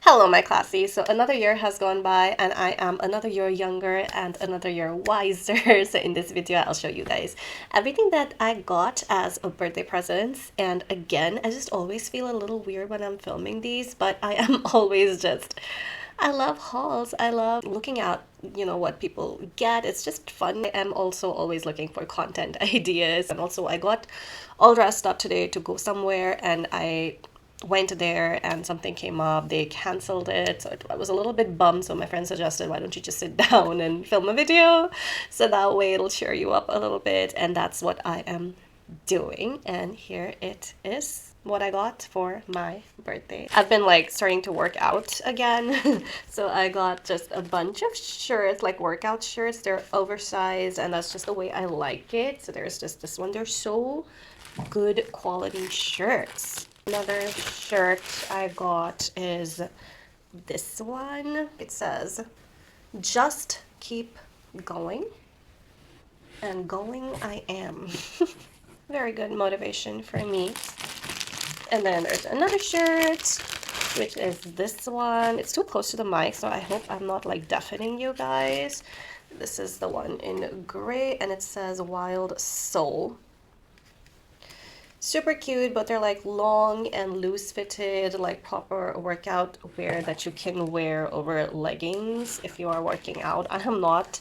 Hello, my classy. So another year has gone by and I am another year younger and another year wiser. So in this video, I'll show you guys everything that I got as a birthday presents. And again, I just always feel a little weird when I'm filming these, but I am always just, I love hauls. I love looking at, what people get. It's just fun. I am also always looking for content ideas. And also I got all dressed up today to go somewhere and I went there and something came up. They canceled it. So I was a little bit bummed. So my friend suggested, why don't you just sit down and film a video? So that way it'll cheer you up a little bit. And that's what I am doing. And here it is. What I got for my birthday. I've been like starting to work out again. So I got just a bunch of shirts, like workout shirts. They're oversized and that's just the way I like it. So there's just this one. They're so good quality shirts. Another shirt I got is this one. It says, just keep going, and going I am. Very good motivation for me. And then there's another shirt, which is this one. It's too close to the mic, so I hope I'm not like deafening you guys. This is the one in gray, and it says Wild Soul. Super cute, but they're like long and loose fitted, like proper workout wear that you can wear over leggings if you are working out. I am not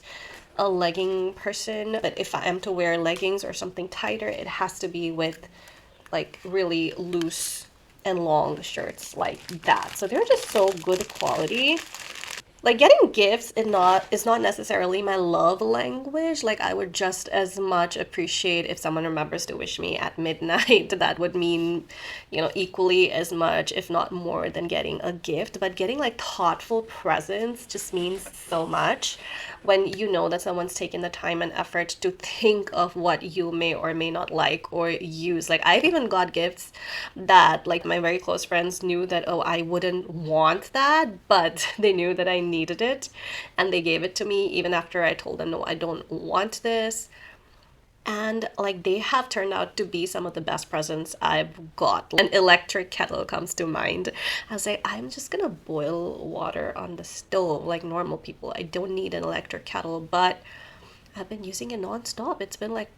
a legging person, but if I am to wear leggings or something tighter, it has to be with like really loose and long shirts like that. So they're just so good quality. Like getting gifts is not necessarily my love language. Like I would just as much appreciate if someone remembers to wish me at midnight. That would mean, equally as much, if not more, than getting a gift. But getting like thoughtful presents just means so much when you know that someone's taken the time and effort to think of what you may or may not like or use. Like I've even got gifts that like my very close friends knew that, oh, I wouldn't want that, but they knew that I needed it and they gave it to me even after I told them, no, I don't want this. And like they have turned out to be some of the best presents I've got. An electric kettle comes to mind. I was like, I'm just gonna boil water on the stove like normal people. I don't need an electric kettle, but I've been using it nonstop. It's been like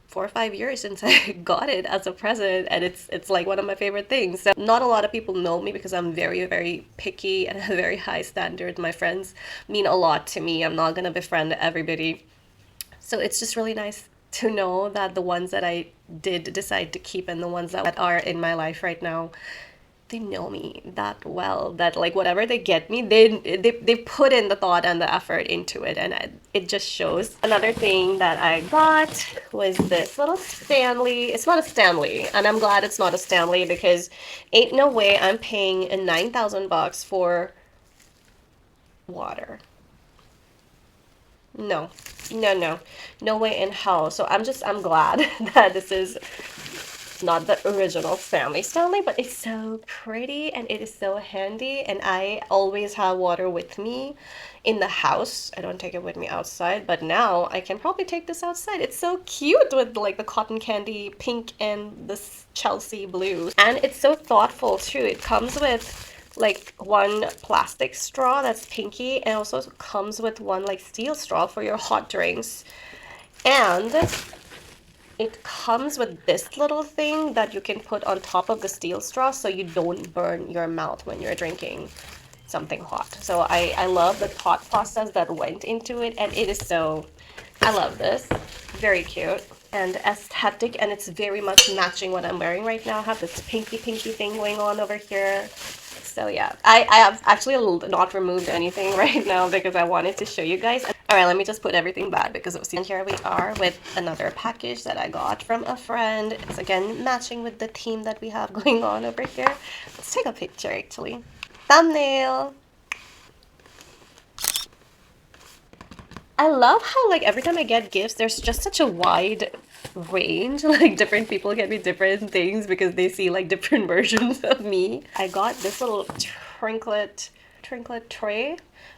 4 or 5 years since I got it as a present, and it's like one of my favorite things. So not a lot of people know me because I'm very, very picky and have a very high standard. My friends mean a lot to me. I'm not gonna befriend everybody. So it's just really nice to know that the ones that I did decide to keep and the ones that are in my life right now, they know me that well that like whatever they get me, they put in the thought and the effort into it, and it just shows. Another thing that I got was this little Stanley. It's not a Stanley, and I'm glad it's not a Stanley because ain't no way I'm paying a 9,000 bucks for water. No, no, no, no way in hell. So I'm glad that this is not the original family Stanley, but it's so pretty and it is so handy. And I always have water with me in the house. I don't take it with me outside, but now I can probably take this outside. It's so cute with like the cotton candy pink and this Chelsea blue. And it's so thoughtful too. It comes with like one plastic straw that's pinky and also comes with one like steel straw for your hot drinks. And it comes with this little thing that you can put on top of the steel straw so you don't burn your mouth when you're drinking something hot. So I love the thought process that went into it, and it is so, I love this. Very cute and aesthetic, and it's very much matching what I'm wearing right now. I have this pinky thing going on over here. So yeah, I have actually not removed anything right now because I wanted to show you guys. All right, let me just put everything back because and here we are with another package that I got from a friend. It's again matching with the theme that we have going on over here. Let's take a picture actually. Thumbnail. I love how like every time I get gifts, there's just such a wide range. Like different people get me different things because they see like different versions of me. I got this little trinket tray,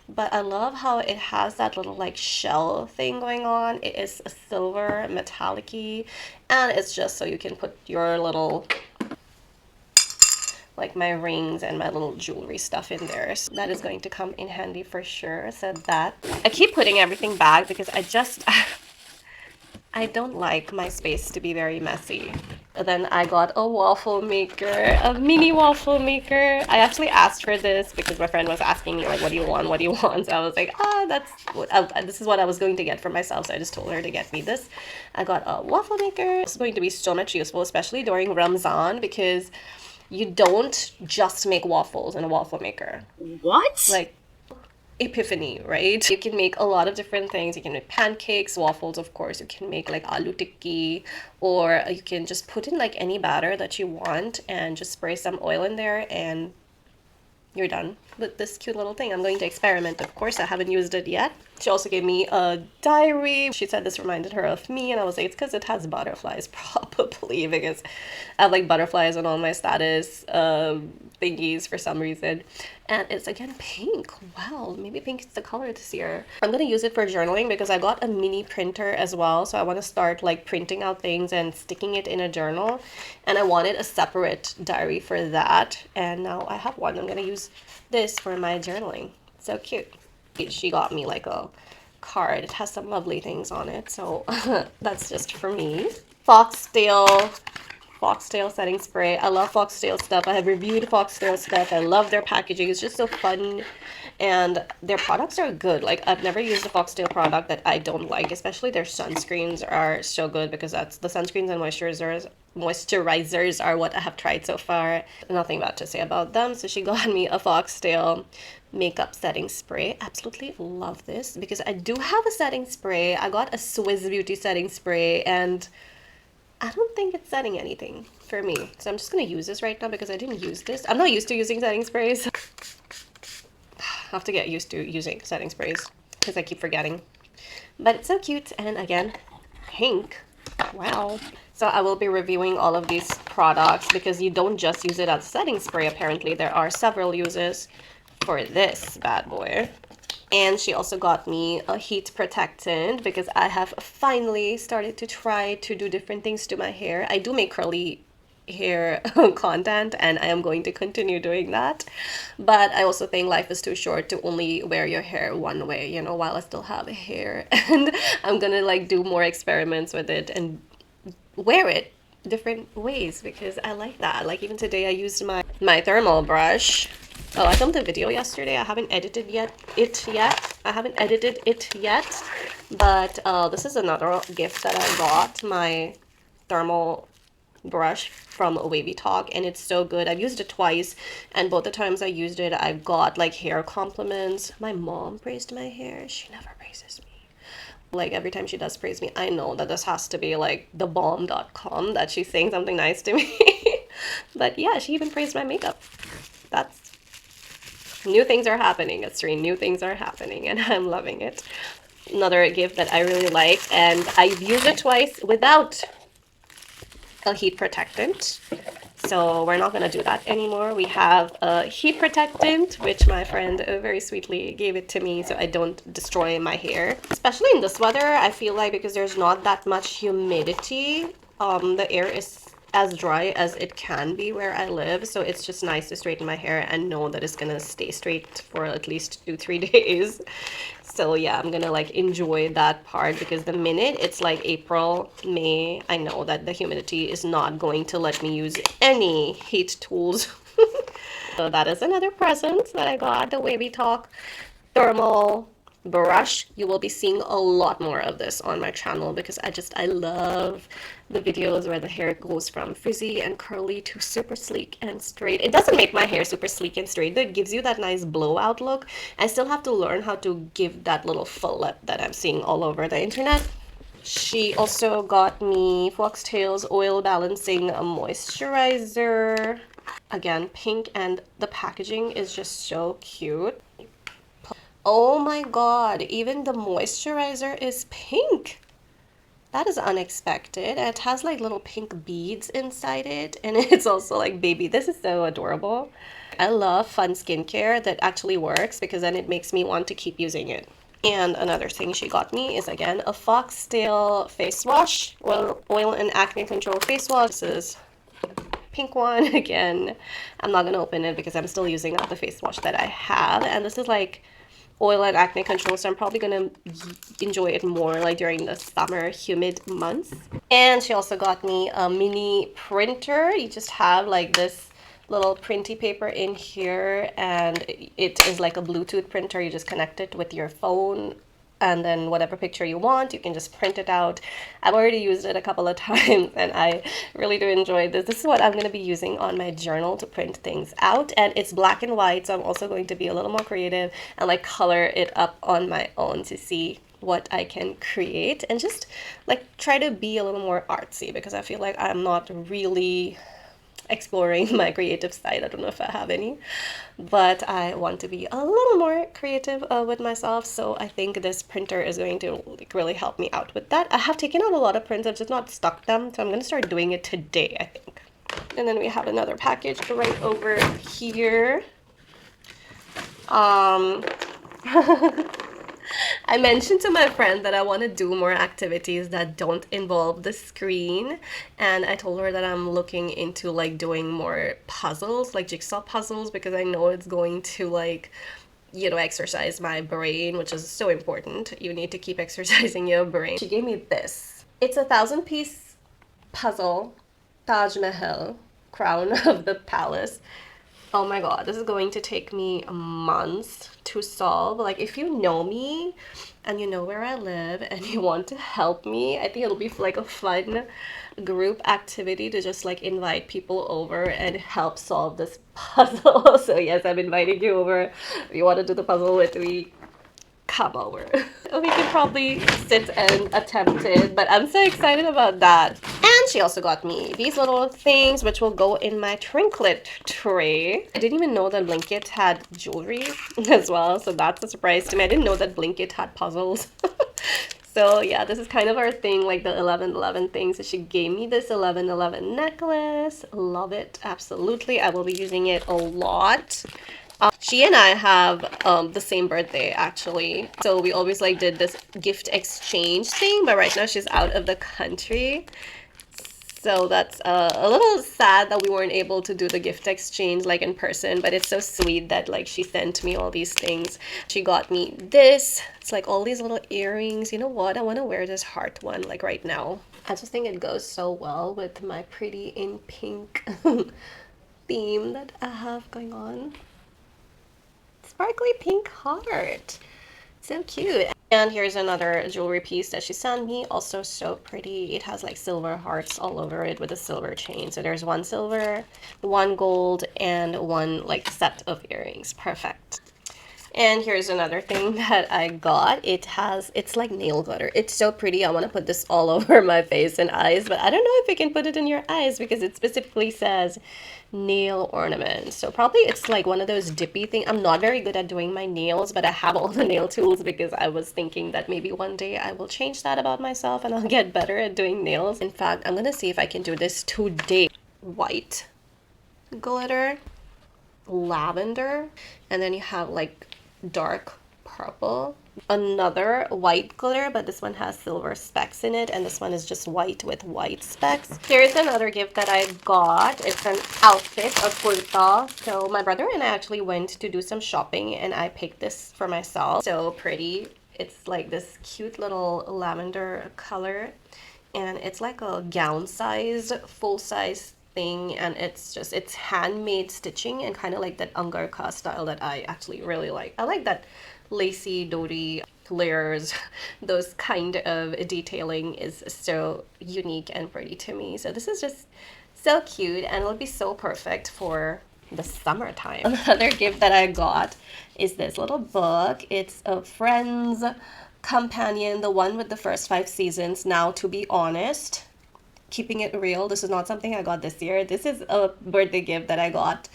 but I love how it has that little like shell thing going on. It is a silver metallic-y, and it's just so you can put your little like my rings and my little jewelry stuff in there. So that is going to come in handy for sure. So that I keep putting everything back because I just I don't like my space to be very messy. And then I got a waffle maker, a mini waffle maker. I actually asked for this because my friend was asking me like, "What do you want? What do you want?" So I was like, this is what I was going to get for myself." So I just told her to get me this. I got a waffle maker. It's going to be so much useful, especially during Ramzan, because you don't just make waffles in a waffle maker. What? Like epiphany, right? You can make a lot of different things. You can make pancakes, waffles, of course. You can make like aloo tikki, or you can just put in like any batter that you want and just spray some oil in there and you're done with this cute little thing. I'm going to experiment, of course. I haven't used it yet. She also gave me a diary. She said this reminded her of me, and I was like, it's because it has butterflies, probably, because I have like butterflies on all my status thingies for some reason. And it's again pink. Wow, maybe pink is the color this year. I'm gonna use it for journaling because I got a mini printer as well. So I want to start like printing out things and sticking it in a journal. And I wanted a separate diary for that. And now I have one. I'm gonna use this for my journaling. So cute. She got me like a card. It has some lovely things on it. So that's just for me. Foxtail setting spray. I love Foxtail stuff. I have reviewed Foxtail stuff. I love their packaging. It's just so fun. And their products are good. Like, I've never used a Foxtail product that I don't like, especially their sunscreens are so good because that's the sunscreens and moisturizers are what I have tried so far. Nothing bad to say about them. So she got me a Foxtail makeup setting spray. Absolutely love this because I do have a setting spray. I got a Swiss Beauty setting spray and I don't think it's setting anything for me. So I'm just gonna use this right now because I didn't use this. I'm not used to using setting sprays. I have to get used to using setting sprays because I keep forgetting. But it's so cute and again, pink. Wow. So I will be reviewing all of these products because you don't just use it as setting spray. Apparently there are several uses for this bad boy. And she also got me a heat protectant because I have finally started to try to do different things to my hair. I do make curly hair content and I am going to continue doing that. But I also think life is too short to only wear your hair one way, you know, while I still have hair. And I'm gonna like do more experiments with it and wear it different ways because I like that. Like even today I used my thermal brush. Oh, I filmed a video yesterday. I haven't edited it yet. But this is another gift that I got, my thermal brush from Wavy Talk, and it's so good. I've used it twice, and both the times I used it, I got like hair compliments. My mom praised my hair. She never praises me. Like every time she does praise me, I know that this has to be like the bomb.com that she's saying something nice to me. But yeah, she even praised my makeup. That's new things are happening, Asreen. New things are happening, and I'm loving it. Another gift that I really like, and I've used it twice without a heat protectant. So we're not going to do that anymore. We have a heat protectant, which my friend very sweetly gave it to me so I don't destroy my hair. Especially in this weather, I feel like because there's not that much humidity, the air is as dry as it can be where I live. So it's just nice to straighten my hair and know that it's gonna stay straight for at least 2-3 days. So yeah, I'm gonna like enjoy that part because the minute it's like April, May, I know that the humidity is not going to let me use any heat tools. So that is another present that I got, the Wavy Talk thermal brush. You will be seeing a lot more of this on my channel because I love the videos where the hair goes from frizzy and curly to super sleek and straight. It doesn't make my hair super sleek and straight, but it gives you that nice blowout look. I still have to learn how to give that little fillet that I'm seeing all over the internet. She also got me Foxtail's Oil Balancing Moisturizer. Again, pink, and the packaging is just so cute. Oh my god, even the moisturizer is pink. That is unexpected. It has like little pink beads inside it, and it's also like baby. This is so adorable. I love fun skincare that actually works because then it makes me want to keep using it. And another thing she got me is again a Foxtail face wash, oil and acne control face wash. This is pink one. Again, I'm not gonna open it because I'm still using up the face wash that I have. And this is like oil and acne control, so I'm probably gonna enjoy it more like during the summer humid months. And she also got me a mini printer. You just have like this little printy paper in here, and it is like a Bluetooth printer. You just connect it with your phone, and then whatever picture you want, you can just print it out. I've already used it a couple of times and I really do enjoy this. This is what I'm going to be using on my journal to print things out, and it's black and white, so I'm also going to be a little more creative and like color it up on my own to see what I can create and just like try to be a little more artsy, because I feel like I'm not really exploring my creative side. I don't know if I have any, but I want to be a little more creative with myself. So I think this printer is going to like really help me out with that. I have taken out a lot of prints, I've just not stuck them. So I'm going to start doing it today, I think. And then we have another package right over here. I mentioned to my friend that I want to do more activities that don't involve the screen, and I told her that I'm looking into like doing more puzzles, like jigsaw puzzles, because I know it's going to like, you know, exercise my brain, which is so important. You need to keep exercising your brain. She gave me this. It's a 1,000-piece puzzle, Taj Mahal, crown of the palace. Oh my god, this is going to take me months to solve. Like, if you know me and you know where I live and you want to help me, I think it'll be like a fun group activity to just like invite people over and help solve this puzzle. So yes, I'm inviting you over. If you want to do the puzzle with me, come over. We could probably sit and attempt it, but I'm so excited about that. And she also got me these little things which will go in my trinket tray. I didn't even know that Blinkit had jewelry as well, so that's a surprise to me. I didn't know that Blinkit had puzzles. So yeah, this is kind of our thing, like the 11/11 thing. So she gave me this 11/11 necklace. Love it, absolutely. I will be using it a lot. She and I have the same birthday actually, so we always like did this gift exchange thing, but right now she's out of the country, so that's a little sad that we weren't able to do the gift exchange like in person, but it's so sweet that like she sent me all these things. She got me this. It's like all these little earrings. You know what? I want to wear this heart one like right now. I just think it goes so well with my pretty in pink theme that I have going on. Sparkly pink heart. So cute. And here's another jewelry piece that she sent me. Also so pretty. It has like silver hearts all over it with a silver chain. So there's one silver, one gold, and one like set of earrings. Perfect. And here's another thing that I got. It's like nail glitter. It's so pretty. I want to put this all over my face and eyes, but I don't know if I can put it in your eyes because it specifically says nail ornament. So probably it's like one of those dippy things. I'm not very good at doing my nails, but I have all the nail tools because I was thinking that maybe one day I will change that about myself and I'll get better at doing nails. In fact, I'm gonna see if I can do this today. White glitter, lavender, and then you have like dark purple, another white glitter, but this one has silver specks in it, and this one is just white with white specks. Here's another gift that I got. It's an outfit, a kurta. So my brother and I actually went to do some shopping and I picked this for myself. So pretty. It's like this cute little lavender color, and it's like a gown size, full size thing, and it's handmade stitching and kind of like that angarka style that I actually really like. I like that lacy doti layers. Those kind of detailing is so unique and pretty to me. So this is just so cute and it'll be so perfect for the summertime. Another gift that I got is this little book. It's a Friends companion, the one with the first 5 seasons. Now, to be honest, keeping it real, this is not something I got this year. This is a birthday gift that I got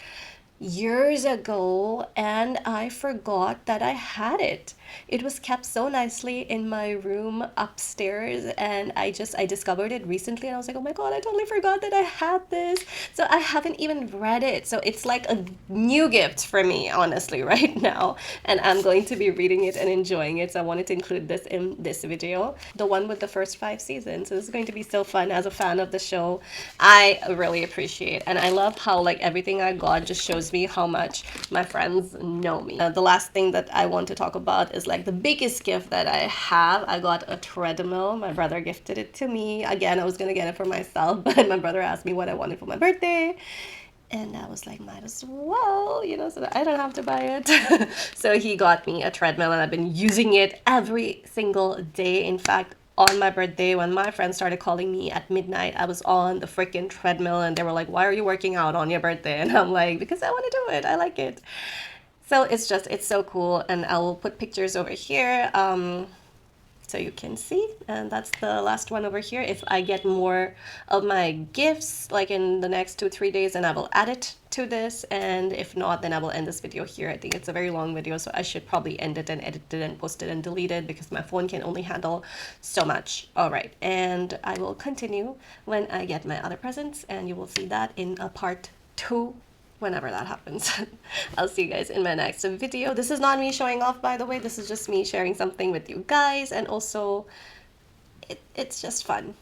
years ago, and I forgot that I had it. It was kept so nicely in my room upstairs, and I discovered it recently, and I was like, oh my god, I totally forgot that I had this. So I haven't even read it. So it's like a new gift for me, honestly, right now. And I'm going to be reading it and enjoying it. So I wanted to include this in this video. The one with the first 5 seasons. So this is going to be so fun as a fan of the show. I really appreciate, and I love how like everything I got just shows me how much my friends know me. The last thing that I want to talk about is like the biggest gift that I have. I got a treadmill. My brother gifted it to me. Again, I was gonna get it for myself, but my brother asked me what I wanted for my birthday. And I was like, might as well, you know, so that I don't have to buy it. So he got me a treadmill, and I've been using it every single day. In fact, on my birthday, when my friends started calling me at midnight, I was on the freaking treadmill, and they were like, why are you working out on your birthday? And I'm like, because I want to do it. I like it. So it's so cool. And I will put pictures over here. So you can see, and that's the last one over here. If I get more of my gifts like in the next 2-3 days, then I will add it to this, and if not, then I will end this video here. I think it's a very long video, so I should probably end it and edit it and post it and delete it because my phone can only handle so much. All right, and I will continue when I get my other presents, and you will see that in a part 2 whenever that happens. I'll see you guys in my next video. This is not me showing off, by the way. This is just me sharing something with you guys, and also it's just fun.